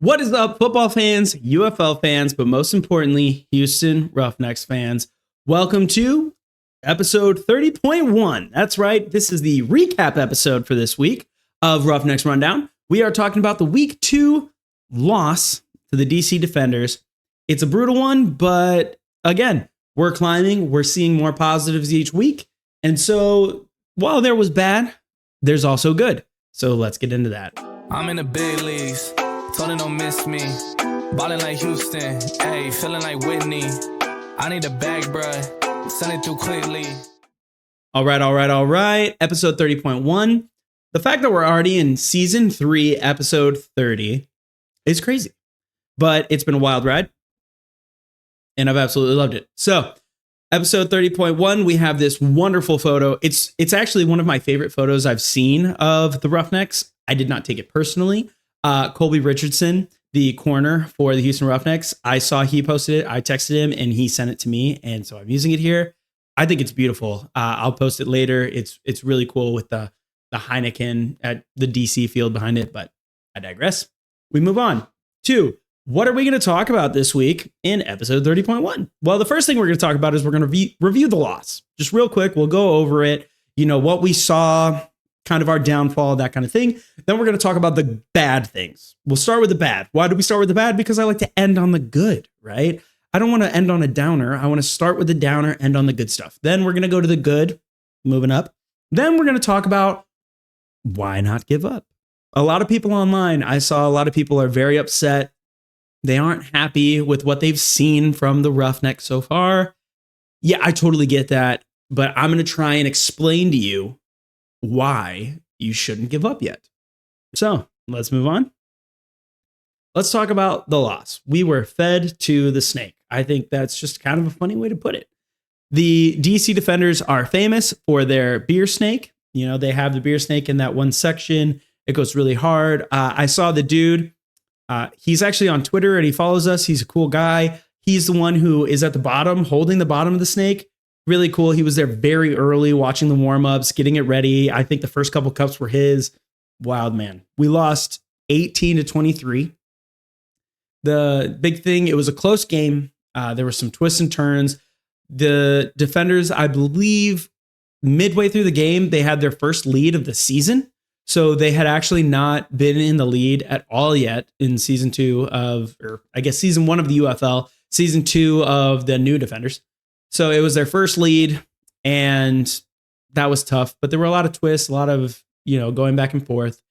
What is up, football fans, UFL fans, but most importantly, Houston Roughnecks fans? Welcome to episode 30.1. That's right. This is the recap episode for this week of Roughnecks Rundown. We are talking about the week 2 loss to the DC Defenders. It's a brutal one, but again, we're climbing. We're seeing more positives each week. And so while there was bad, there's also good. So let's get into that. I'm in the big leagues. Told her don't miss me. Ballin' like Houston. Ayy, feeling like Whitney. I need a bag, bruh. Send it through quickly. All right. Episode 30.1. The fact that we're already in season 3, episode 30 is crazy. But it's been a wild ride. And I've absolutely loved it. So, episode 30.1, we have this wonderful photo. It's actually one of my favorite photos I've seen of the Roughnecks. I did not take it personally. Colby Richardson, the corner for the Houston Roughnecks, I saw he posted it. I texted him and he sent it to me. And so I'm using it here. I think it's beautiful. I'll post it later. It's really cool with the Heineken at the DC field behind it, but I digress. We move on to what are we going to talk about this week in episode 30.1? Well, the first thing we're going to talk about is we're going to review the loss. Just real quick, we'll go over it, what we saw, kind of our downfall, that kind of thing. Then we're going to talk about the bad things. We'll start with the bad. Why do we start with the bad? Because I like to end on the good, right? I don't want to end on a downer. I want to start with the downer, end on the good stuff. Then we're going to go to the good, moving up. Then we're going to talk about why not give up. A lot of people online, I saw a lot of people are very upset. They aren't happy with what they've seen from the Roughnecks so far. Yeah, I totally get that. But I'm going to try and explain to you why you shouldn't give up yet. So let's move on. Let's talk about the loss. We were fed to the snake. I think that's just kind of a funny way to put it. The DC Defenders are famous for their beer snake. They have the beer snake in that one section. It goes really hard. I saw the dude. He's actually on Twitter and he follows us. He's a cool guy. He's the one who is at the bottom, holding the bottom of the snake. Really cool. He was there very early watching the warm-ups, getting it ready. I think the first couple cups were his. Wild man. We lost 18-23. The big thing, it was a close game. There were some twists and turns. The Defenders, I believe, midway through the game, they had their first lead of the season. So they had actually not been in the lead at all yet in season 2 season 1 of the UFL, season 2 of the new Defenders. So it was their first lead, and that was tough. But there were a lot of twists, a lot of, going back and forth.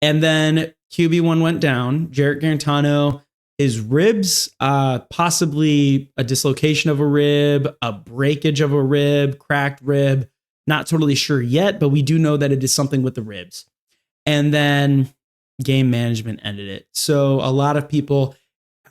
And then QB1 went down. Jarrett Garantano, his ribs, possibly a dislocation of a rib, a breakage of a rib, cracked rib. Not totally sure yet, but we do know that it is something with the ribs. And then game management ended it. So a lot of people,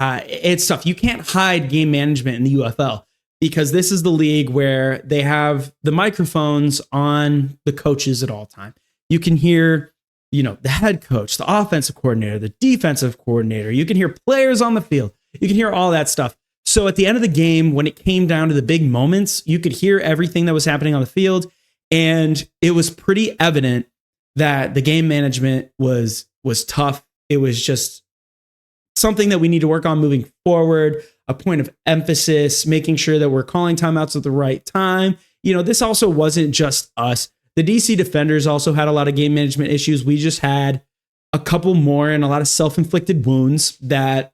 it's tough. You can't hide game management in the UFL. Because this is the league where they have the microphones on the coaches at all time. You can hear, the head coach, the offensive coordinator, the defensive coordinator. You can hear players on the field. You can hear all that stuff. So at the end of the game, when it came down to the big moments, you could hear everything that was happening on the field. And it was pretty evident that the game management was tough. It was just something that we need to work on moving forward. A point of emphasis, making sure that we're calling timeouts at the right time. This also wasn't just us. The DC Defenders also had a lot of game management issues. We just had a couple more and a lot of self-inflicted wounds that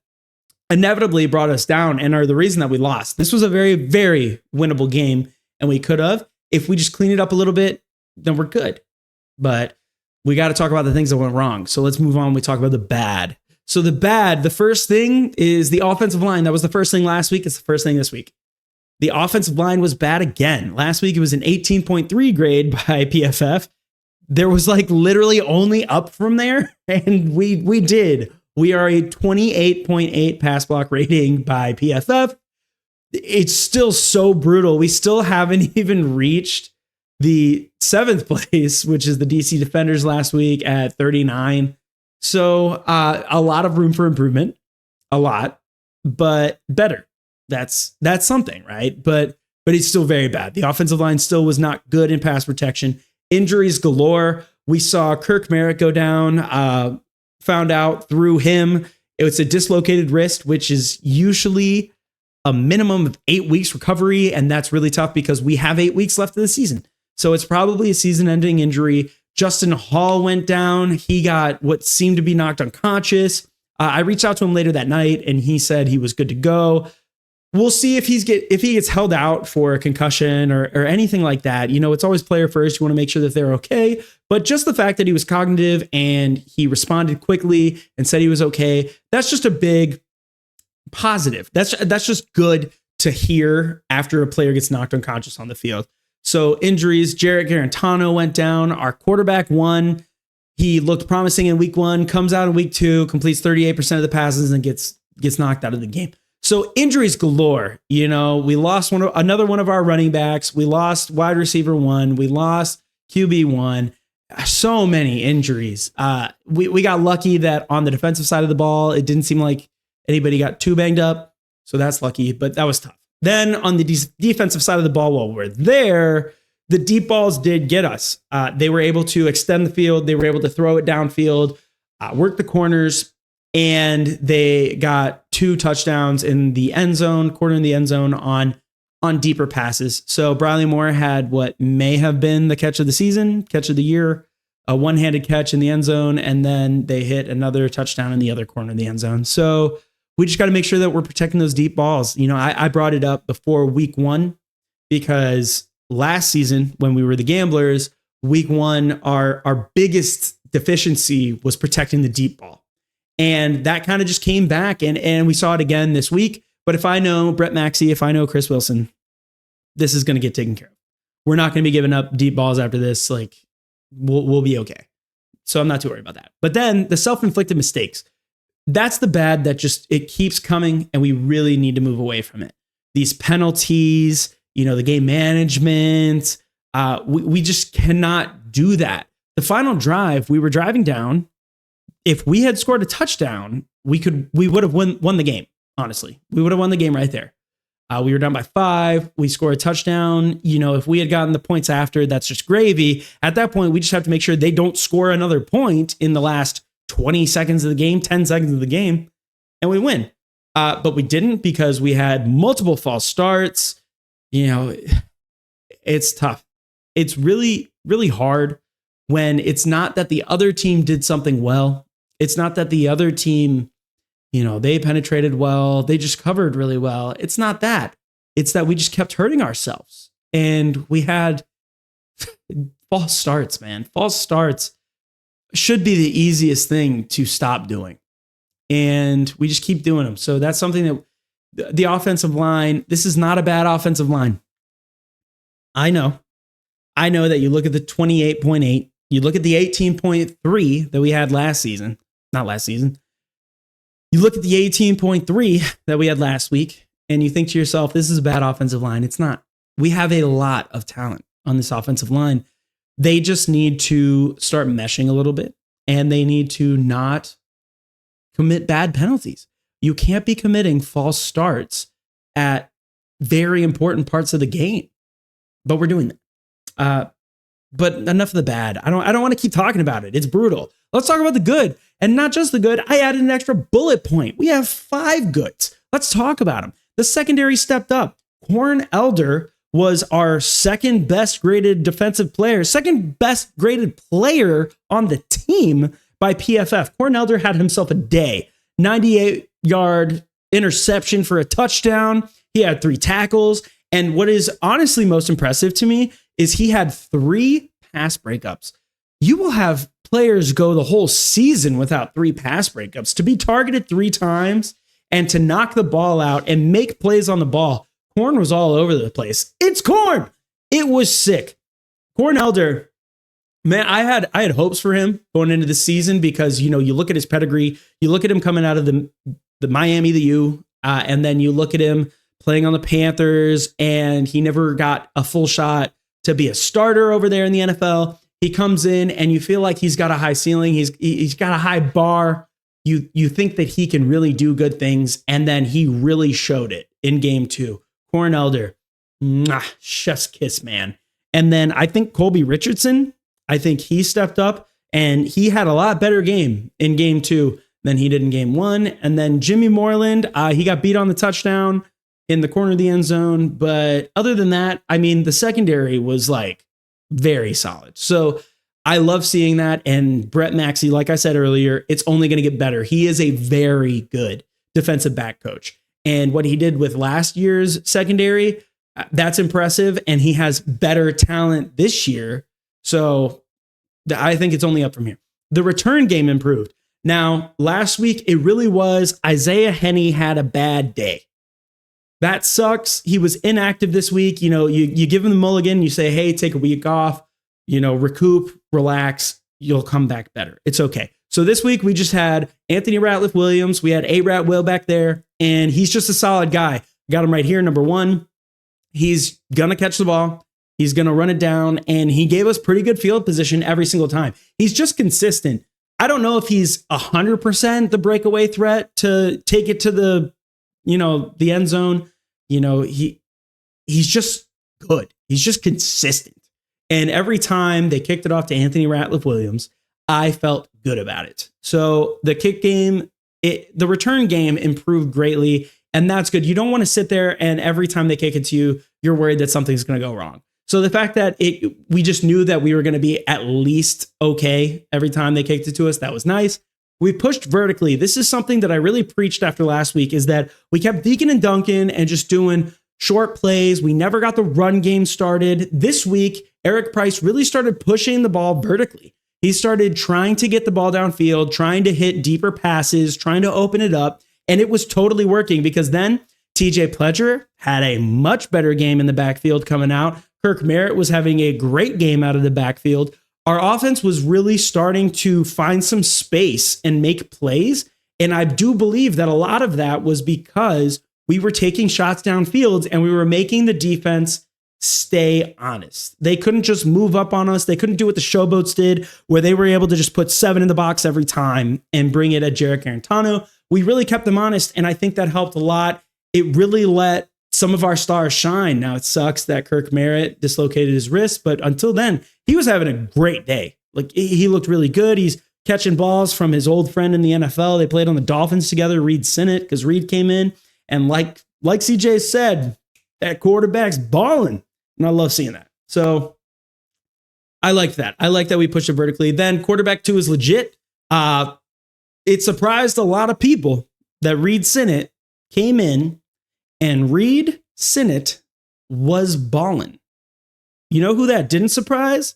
inevitably brought us down and are the reason that we lost. This was a very, very winnable game, and we could have. If we just clean it up a little bit, then we're good. But we got to talk about the things that went wrong. So let's move on. We talk about the bad. So the first thing is the offensive line. That was the first thing last week. It's the first thing this week. The offensive line was bad again. Last week, it was an 18.3 grade by PFF. There was literally only up from there. And we did. We are a 28.8 pass block rating by PFF. It's still so brutal. We still haven't even reached the 7th place, which is the DC Defenders last week at 39. So a lot of room for improvement, a lot, but better. That's something, right? But it's still very bad. The offensive line still was not good in pass protection. Injuries galore. We saw Kirk Merritt go down, found out through him It's a dislocated wrist, which is usually a minimum of 8 weeks recovery. And that's really tough because we have 8 weeks left of the season. So it's probably a season-ending injury. Justin Hall went down. He got what seemed to be knocked unconscious. I reached out to him later that night, and he said he was good to go. We'll see if he gets held out for a concussion or anything like that. You know, it's always player first. You want to make sure that they're okay. But just the fact that he was cognitive and he responded quickly and said he was okay, that's just a big positive. That's just good to hear after a player gets knocked unconscious on the field. So injuries, Jarrett Garantano went down. Our quarterback won. He looked promising in week 1, comes out in week 2, completes 38% of the passes and gets knocked out of the game. So injuries galore. You know, we lost another one of our running backs. We lost wide receiver 1. We lost QB 1. So many injuries. We got lucky that on the defensive side of the ball, it didn't seem like anybody got too banged up. So that's lucky, but that was tough. Then on the defensive side of the ball, while we're there, the deep balls did get us. They were able to extend the field. They were able to throw it downfield, work the corners, and they got 2 touchdowns in the end zone, corner in the end zone on deeper passes. So Briley Moore had what may have been the catch of the season, catch of the year, a one-handed catch in the end zone, and then they hit another touchdown in the other corner of the end zone. So we just got to make sure that we're protecting those deep balls. You know, I brought it up before week 1 because last season when we were the Gamblers, week 1, our biggest deficiency was protecting the deep ball. And that kind of just came back and we saw it again this week. But if I know Brett Maxey, if I know Chris Wilson, this is going to get taken care of. We're not going to be giving up deep balls after this. Like we'll be okay. So I'm not too worried about that. But then the self-inflicted mistakes. That's the bad that just, it keeps coming and we really need to move away from it. These penalties, you know, the game management, we just cannot do that. The final drive, we were driving down. If we had scored a touchdown, we would have won the game. Honestly, we would have won the game right there. We were down by 5. We score a touchdown. You know, if we had gotten the points after, that's just gravy. At that point, we just have to make sure they don't score another point in the last 20 seconds of the game, 10 seconds of the game, and we win. But we didn't because we had multiple false starts. You know, it's tough. It's really, really hard when it's not that the other team did something well. It's not that the other team, you know, they penetrated well. They just covered really well. It's not that. It's that we just kept hurting ourselves. And we had false starts, man. False starts should be the easiest thing to stop doing. And we just keep doing them. So that's something that the offensive line, this is not a bad offensive line. I know that you look at the 28.8, you look at the 18.3 that we had last season, not last season. You look at the 18.3 that we had last week and you think to yourself, this is a bad offensive line. It's not. We have a lot of talent on this offensive line. They just need to start meshing a little bit and they need to not commit bad penalties. You can't be committing false starts at very important parts of the game, but we're doing that. But enough of the bad. I don't want to keep talking about it. It's brutal. Let's talk about the good, and not just the good. I added an extra bullet point. We have 5 goods. Let's talk about them. The secondary stepped up. Corn Elder was our second best graded defensive player, second best graded player on the team by PFF. Corn Elder had himself a day. 98-yard interception for a touchdown. He had 3 tackles. And what is honestly most impressive to me is he had 3 pass breakups. You will have players go the whole season without 3 pass breakups. To be targeted 3 times and to knock the ball out and make plays on the ball. Corn was all over the place. It's Corn. It was sick. Corn Elder, man, I had hopes for him going into the season because, you know, you look at his pedigree, you look at him coming out of the Miami, the U, and then you look at him playing on the Panthers, and he never got a full shot to be a starter over there in the NFL. He comes in and you feel like he's got a high ceiling. He's got a high bar. You think that he can really do good things. And then he really showed it in game 2. Corn Elder, chef's kiss, man. And then I think Colby Richardson, I think he stepped up and he had a lot better game in game 2 than he did in game 1. And then Jimmy Moreland, he got beat on the touchdown in the corner of the end zone. But other than that, I mean, the secondary was like very solid. So I love seeing that. And Brett Maxey, like I said earlier, it's only going to get better. He is a very good defensive back coach. And what he did with last year's secondary, that's impressive. And he has better talent this year. So I think it's only up from here. The return game improved. Now, last week, it really was Isaiah Henney had a bad day. That sucks. He was inactive this week. You know, you give him the mulligan, you say, hey, take a week off, you know, recoup, relax, you'll come back better. It's okay. So this week we just had Anthony Ratliff-Williams. We had A-Rat Will back there, and he's just a solid guy. Got him right here, number 1. He's going to catch the ball. He's going to run it down, and he gave us pretty good field position every single time. He's just consistent. I don't know if he's 100% the breakaway threat to take it to the, you know, the end zone. You know, he's just good. He's just consistent. And every time they kicked it off to Anthony Ratliff-Williams, I felt good about it. So the kick game, the return game improved greatly, and that's good. You don't want to sit there and every time they kick it to you, you're worried that something's going to go wrong. So the fact that we just knew that we were going to be at least okay every time they kicked it to us, that was nice. We pushed vertically. This is something that I really preached after last week, is that we kept deacon and dunking and just doing short plays. We never got the run game started. This week, Eric Price really started pushing the ball vertically. He started trying to get the ball downfield, trying to hit deeper passes, trying to open it up. And it was totally working, because then TJ Pledger had a much better game in the backfield coming out. Kirk Merritt was having a great game out of the backfield. Our offense was really starting to find some space and make plays. And I do believe that a lot of that was because we were taking shots downfield and we were making the defense stay honest. They couldn't just move up on us. They couldn't do what the Showboats did, where they were able to just put 7 in the box every time and bring it at Jarek Arantano. We really kept them honest, and I think that helped a lot. It really let some of our stars shine. Now, it sucks that Kirk Merritt dislocated his wrist, but until then, he was having a great day. Like, he looked really good. He's catching balls from his old friend in the NFL. They played on the Dolphins together, Reid Sinnett, because Reid came in, and like CJ said, that quarterback's balling. And I love seeing that. So I like that. I like that we pushed it vertically. Then quarterback 2 is legit. It surprised a lot of people that Reid Sinnett came in, and Reid Sinnett was balling. You know who that didn't surprise?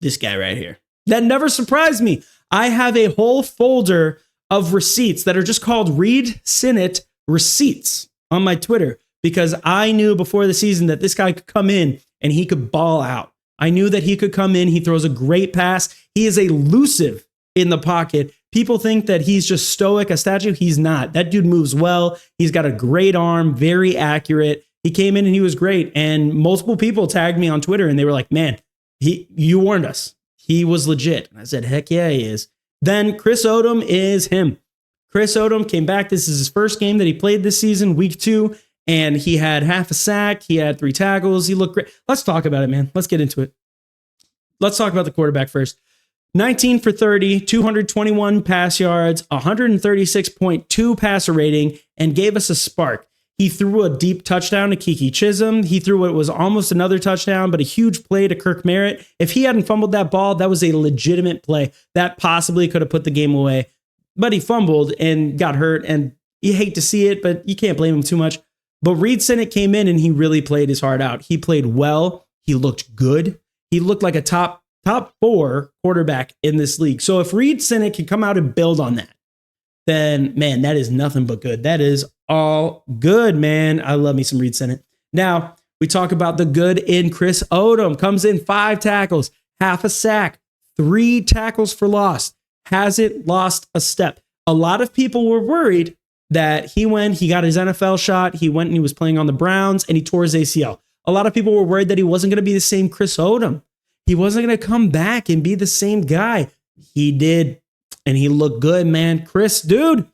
This guy right here. That never surprised me. I have a whole folder of receipts that are just called Reid Sinnett receipts on my Twitter, because I knew before the season that this guy could come in and he could ball out. I knew that he could come in. He throws a great pass. He is elusive in the pocket. People think that he's just stoic, a statue. He's not. That dude moves well. He's got a great arm, very accurate. He came in and he was great. And multiple people tagged me on Twitter and they were like, man, you warned us. He was legit. And I said, heck yeah, he is. Then Chris Odom is him. Chris Odom came back. This is his first game that he played this season, week 2. And he had half a sack. He had 3 tackles. He looked great. Let's talk about it, man. Let's get into it. Let's talk about the quarterback first. 19 for 30, 221 pass yards, 136.2 passer rating, and gave us a spark. He threw a deep touchdown to Kiki Chisholm. He threw what was almost another touchdown, but a huge play to Kirk Merritt. If he hadn't fumbled that ball, that was a legitimate play. That possibly could have put the game away. But he fumbled and got hurt, and you hate to see it, but you can't blame him too much. But Reid Sinnett came in and he really played his heart out. He played well. He looked good. He looked like a top 4 quarterback in this league. So if Reid Sinnett can come out and build on that, then, man, that is nothing but good. That is all good, man. I love me some Reid Sinnett. Now, we talk about the good in Chris Odom. Comes in 5 tackles, half a sack, 3 tackles for loss. Hasn't lost a step. A lot of people were worried that he got his NFL shot. He went and he was playing on the Browns and he tore his ACL. A lot of people were worried that he wasn't going to be the same Chris Odom. He wasn't going to come back and be the same guy. He did. And he looked good, man. Chris, dude.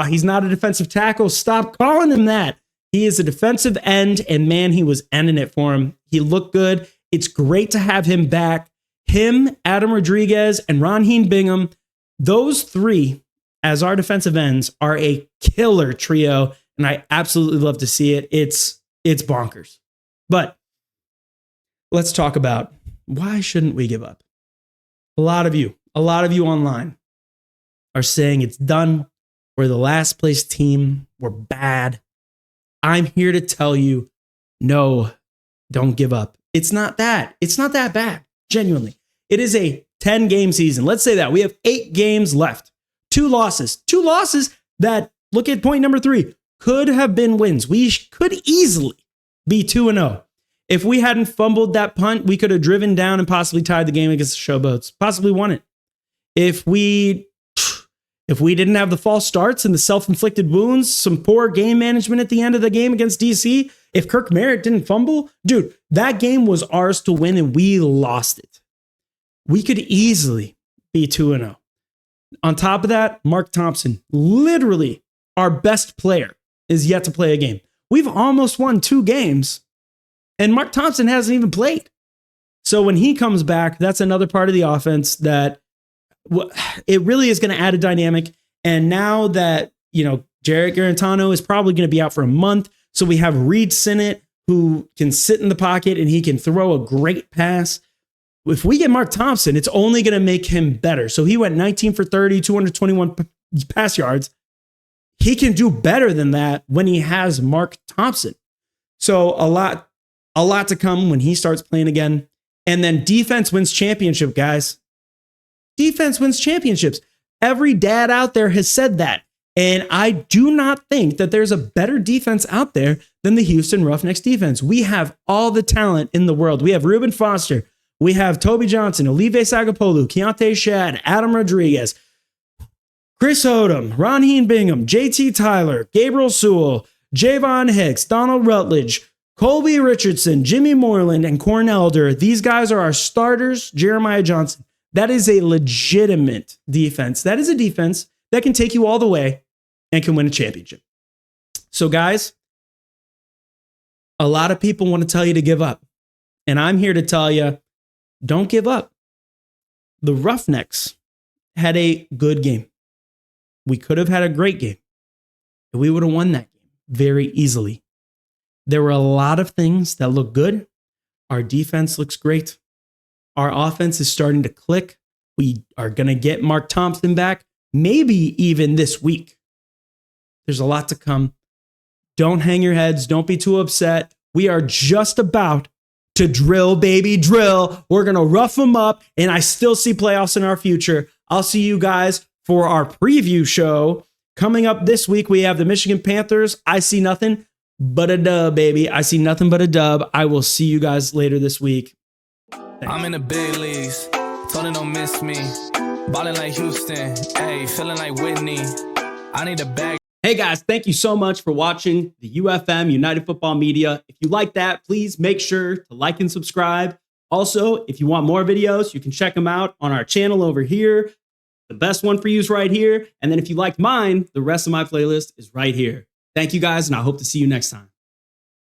He's not a defensive tackle. Stop calling him that. He is a defensive end. And man, he was ending it for him. He looked good. It's great to have him back. Him, Adam Rodriguez, and Ronheen Bingham. Those 3 as our defensive ends are a killer trio, and I absolutely love to see it. It's bonkers. But let's talk about why shouldn't we give up? A lot of you online are saying it's done. We're the last place team. We're bad. I'm here to tell you, no, don't give up. It's not that. It's not that bad. Genuinely. It is a 10-game season. Let's say that we have 8 games left. 2 losses that, look at point number 3, could have been wins. We could easily be 2-0. If we hadn't fumbled that punt, we could have driven down and possibly tied the game against the Showboats, possibly won it. If we didn't have the false starts and the self-inflicted wounds, some poor game management at the end of the game against DC, if Kirk Merritt didn't fumble, dude, that game was ours to win and we lost it. We could easily be 2-0. On top of that, Mark Thompson, literally our best player, is yet to play a game. We've almost won 2 games, and Mark Thompson hasn't even played. So when he comes back, that's another part of the offense that it really is going to add a dynamic. And now that, Jarrett Garantano is probably going to be out for a month, so we have Reid Sinnett who can sit in the pocket and he can throw a great pass. If we get Mark Thompson, it's only going to make him better. So he went 19 for 30, 221 pass yards. He can do better than that when he has Mark Thompson. So a lot to come when he starts playing again. And then defense wins championship, guys. Defense wins championships. Every dad out there has said that. And I do not think that there's a better defense out there than the Houston Roughnecks defense. We have all the talent in the world. We have Reuben Foster. We have Toby Johnson, Olive Sagapolu, Keontae Shad, Adam Rodriguez, Chris Odom, Ronheen Bingham, JT Tyler, Gabriel Sewell, Javon Hicks, Donald Rutledge, Colby Richardson, Jimmy Moreland, and Corn Elder. These guys are our starters. Jeremiah Johnson. That is a legitimate defense. That is a defense that can take you all the way and can win a championship. So guys, a lot of people want to tell you to give up. And I'm here to tell you, don't give up. The Roughnecks had a good game. We could have had a great game. And we would have won that game very easily. There were a lot of things that look good. Our defense looks great. Our offense is starting to click. We are going to get Mark Thompson back, maybe even this week. There's a lot to come. Don't hang your heads. Don't be too upset. We are just about to drill, baby, drill. We're going to rough them up, and I still see playoffs in our future. I'll see you guys for our preview show. Coming up this week, we have the Michigan Panthers. I see nothing but a dub, baby. I see nothing but a dub. I will see you guys later this week. Thanks. I'm in the big leagues. Told her don't miss me. Ballin' like Houston. Hey, feeling like Whitney. I need a bag. Hey guys, thank you so much for watching the UFM United Football Media. If you like that, please make sure to like and subscribe. Also, if you want more videos, you can check them out on our channel over here. The best one for you is right here. And then if you liked mine, the rest of my playlist is right here. Thank you guys, and I hope to see you next time.